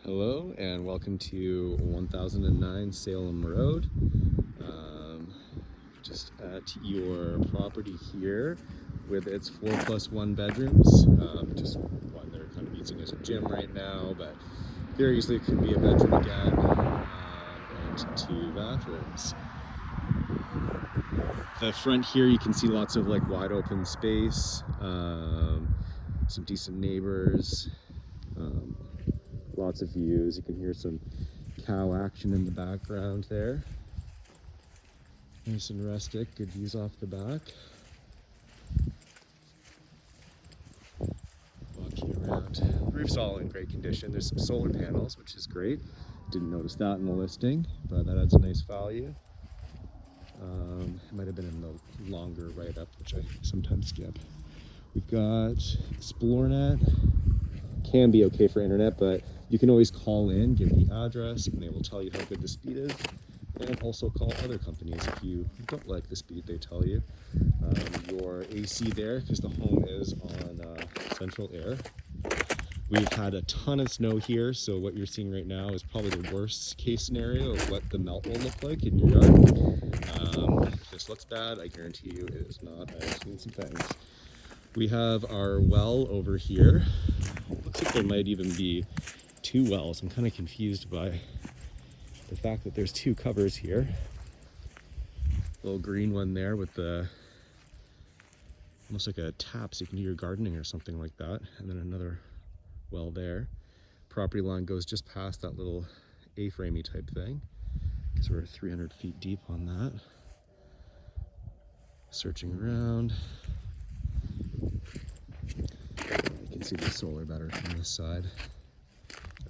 Hello and welcome to 1009 Salem Road. Just at your property here with its 4+1 bedrooms. Just one they're kind of using as a gym right now, but very easily it could be a bedroom again, and 2 bathrooms. The front here you can see lots of like wide open space, some decent neighbors. Lots of views. You can hear some cow action in the background there. Nice and rustic, good views off the back. Walking around. The roof's all in great condition. There's some solar panels, which is great. Didn't notice that in the listing, but that adds a nice value. It might have been in the longer write-up, which I sometimes skip. We've got ExploreNet. Can be okay for internet, but you can always call in, give the address, and they will tell you how good the speed is. And also call other companies if you don't like the speed they tell you. Your AC there, because the home is on central air. We've had a ton of snow here, so what you're seeing right now is probably the worst case scenario of what the melt will look like in your yard. If this looks bad, I guarantee you it is not. I've seen some things. We have our well over here. Looks like there might even be 2 wells. I'm kind of confused by the fact that there's 2 covers here. Little green one there with the almost like a tap so you can do your gardening or something like that. And then another well there. Property line goes just past that little A-framey type thing because we're 300 feet deep on that. Searching around. You can see the solar better from this side.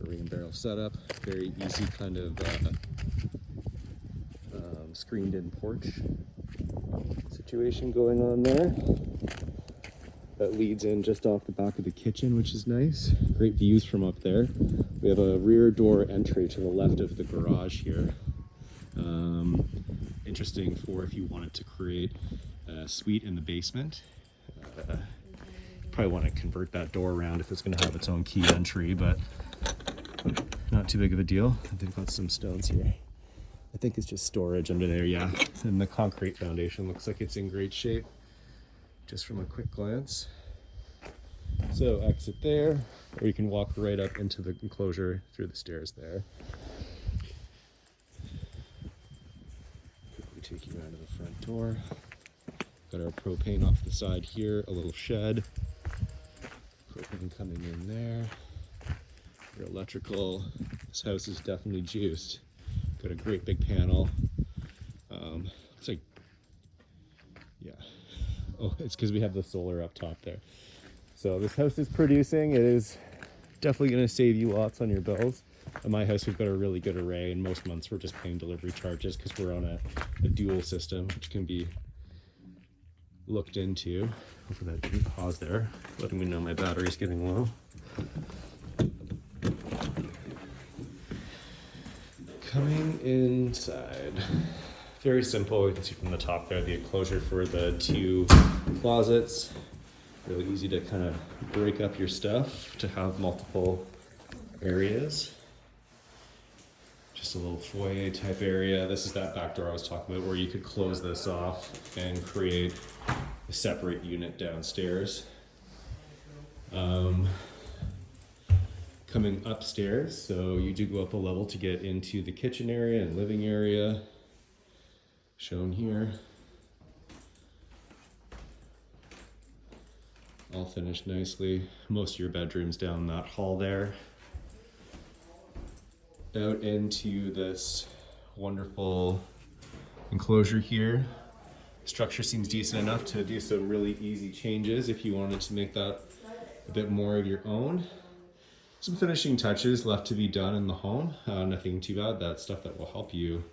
A rain barrel setup, very easy kind of screened in porch situation going on there. That leads in just off the back of the kitchen, which is nice. Great views from up there. We have a rear door entry to the left of the garage here. Interesting for if you wanted to create a suite in the basement. Probably want to convert that door around if it's going to have its own key entry, but not too big of a deal. They've got some stones here. I think it's just storage under there, yeah. And the concrete foundation looks like it's in great shape, just from a quick glance. So exit there, or you can walk right up into the enclosure through the stairs there. Quickly take you around to the front door. Got our propane off the side here, a little shed. Propane coming in there. Your electrical. This house is definitely juiced. Got a great big panel. Looks like, yeah. Oh, it's because we have the solar up top there. So this house is producing. It is definitely going to save you lots on your bills. At my house, we've got a really good array, and most months we're just paying delivery charges because we're on a dual system, which can be looked into. Hopefully that didn't pause there, letting me know my battery's getting low. Coming inside, very simple. You can see from the top there the enclosure for the 2 closets. Really easy to kind of break up your stuff to have multiple areas. Just a little foyer type area. This is that back door I was talking about where you could close this off and create a separate unit downstairs. Coming upstairs, so you do go up a level to get into the kitchen area and living area, shown here. All finished nicely. Most of your bedrooms down that hall there. Out into this wonderful enclosure here. Structure seems decent enough to do some really easy changes if you wanted to make that a bit more of your own. Some finishing touches left to be done in the home. Nothing too bad. That's stuff that will help you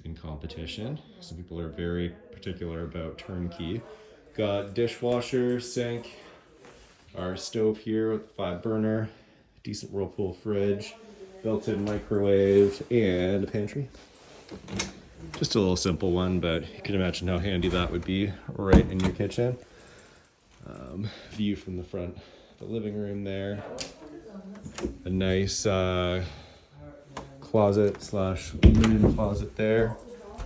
in competition. Some people are very particular about turnkey. Got dishwasher, sink, our stove here with 5 burner, decent Whirlpool fridge, built-in microwave, and a pantry. Just a little simple one, but you can imagine how handy that would be right in your kitchen. View from the front, the living room there. A nice closet slash linen closet there.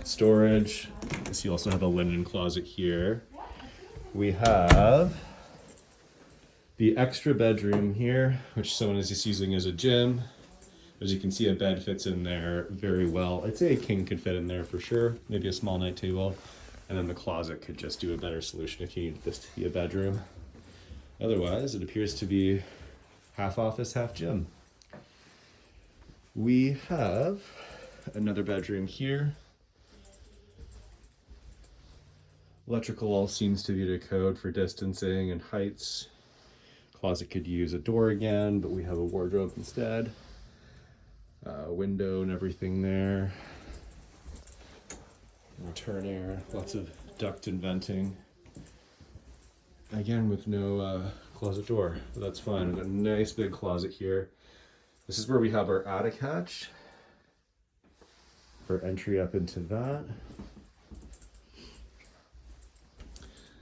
Storage. So you also have a linen closet here. We have the extra bedroom here, which someone is just using as a gym. As you can see, a bed fits in there very well. I'd say a king could fit in there for sure. Maybe a small night table. And then the closet could just do a better solution if you need this to be a bedroom. Otherwise, it appears to be half office, half gym. We have another bedroom here. Electrical all seems to be to code for distancing and heights. Closet could use a door again, but we have a wardrobe instead. Window and everything there. Return air, lots of duct and venting. Again, with no closet door, but that's fine. We've got a nice big closet here. This is where we have our attic hatch for entry up into that.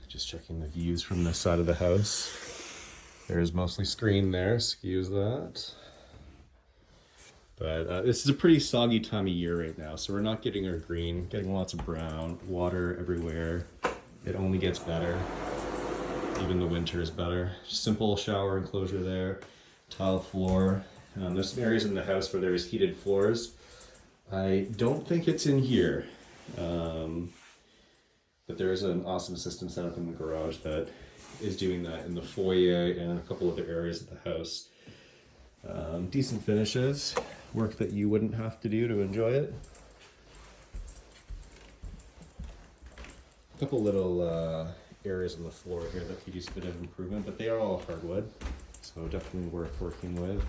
Just checking the views from this side of the house. There's mostly screen there, excuse that. But this is a pretty soggy time of year right now, so we're not getting our green, getting lots of brown, water everywhere. It only gets better. Even the winter is better. Simple shower enclosure there, tile floor. There's some areas in the house where there's heated floors. I don't think it's in here, but there is an awesome system set up in the garage that is doing that in the foyer and a couple other areas of the house. Decent finishes, work that you wouldn't have to do to enjoy it. A couple little areas on the floor here that could use a bit of improvement, but they are all hardwood, so definitely worth working with.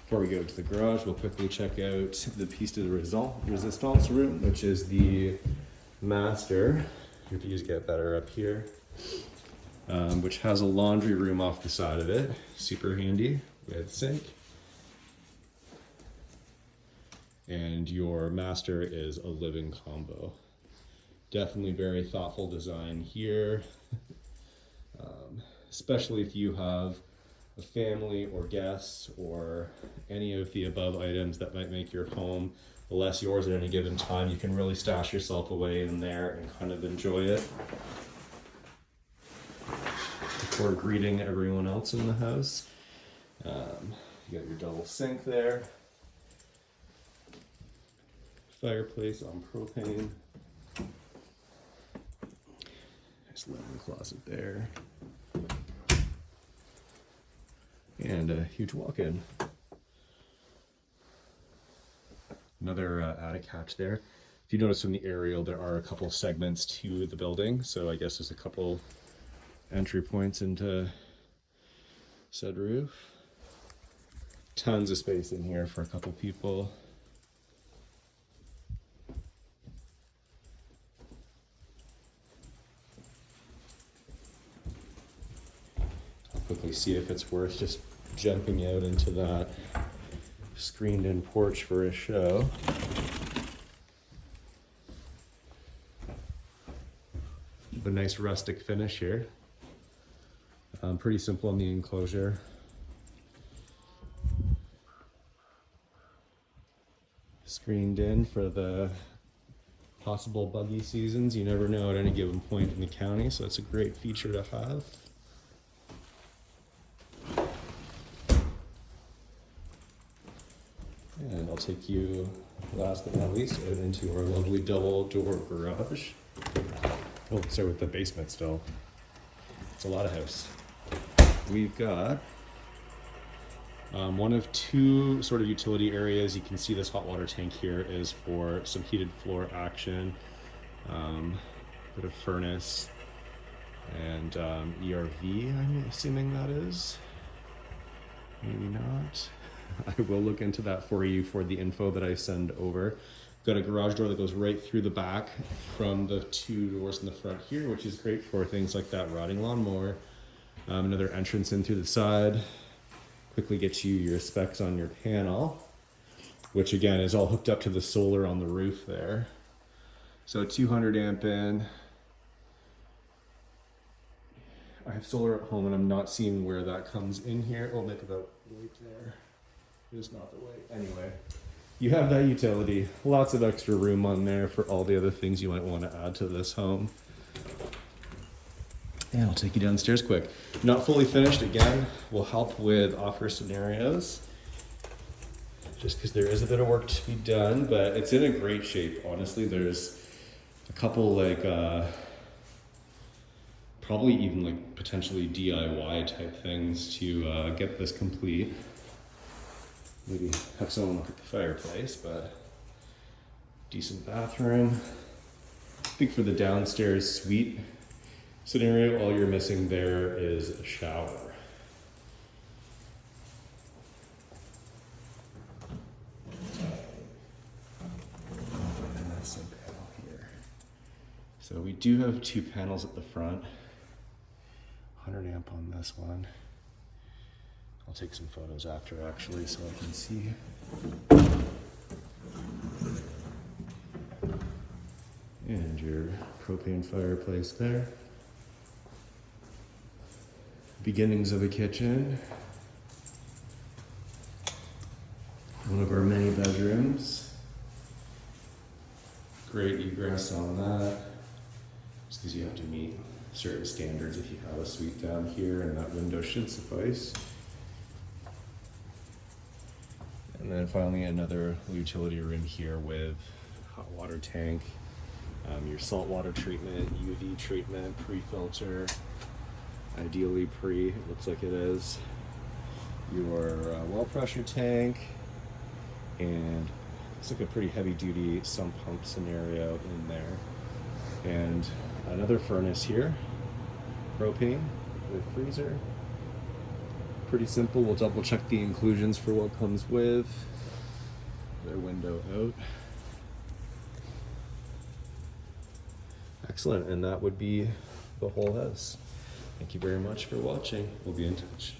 Before we go to the garage, we'll quickly check out the piece de resistance room, which is the master. Your views get better up here, which has a laundry room off the side of it. Super handy with sink. And your master is a living combo. Definitely very thoughtful design here, especially if you have a family or guests or any of the above items that might make your home less yours at any given time. You can really stash yourself away in there and kind of enjoy it before greeting everyone else in the house. You got your double sink there, fireplace on propane. Nice linen closet there. And a huge walk-in. Another attic hatch there. If you notice from the aerial, there are a couple segments to the building, so I guess there's a couple entry points into said roof. Tons of space in here for a couple people. I'll quickly see if it's worth just jumping out into that screened in porch for a show. A nice rustic finish here. Pretty simple in the enclosure. Screened in for the possible buggy seasons. You never know at any given point in the county, so it's a great feature to have. And I'll take you, last but not least, out into our lovely double door garage. Oh, start with the basement still. It's a lot of house. We've got one of two sort of utility areas. You can see this hot water tank here is for some heated floor action, bit of furnace, and ERV, I'm assuming that is. Maybe not. I will look into that for you for the info that I send over. Got a garage door that goes right through the back from the two doors in the front here, which is great for things like that riding lawnmower. Another entrance in through the side. Quickly gets you your specs on your panel, which again is all hooked up to the solar on the roof there. So 200 amp in. I have solar at home and I'm not seeing where that comes in here. Oh, maybe about Right there. It's not the way. Anyway, you have that utility. Lots of extra room on there for all the other things you might want to add to this home. And I'll take you downstairs quick. Not fully finished, again, will help with offer scenarios. Just because there is a bit of work to be done, but it's in a great shape. Honestly, there's a couple like, probably even like potentially DIY type things to get this complete. Maybe have someone look at the fireplace, but decent bathroom. I think for the downstairs suite scenario, all you're missing there is a shower. And that's a panel here. So we do have 2 panels at the front. 100 amp on this one. I'll take some photos after actually so I can see. And your propane fireplace there. Beginnings of a kitchen. One of our many bedrooms. Great egress on that. Just because you have to meet certain standards if you have a suite down here, and that window should suffice. And then finally another utility room here with hot water tank, your salt water treatment, UV treatment, pre-filter, ideally pre, it looks like it is, your well pressure tank, and it's like a pretty heavy duty sump pump scenario in there. And another furnace here, propane with freezer. Pretty simple. We'll double check the inclusions for what comes with. Their window out. Excellent, and that would be the whole house. Thank you very much for watching. We'll be in touch.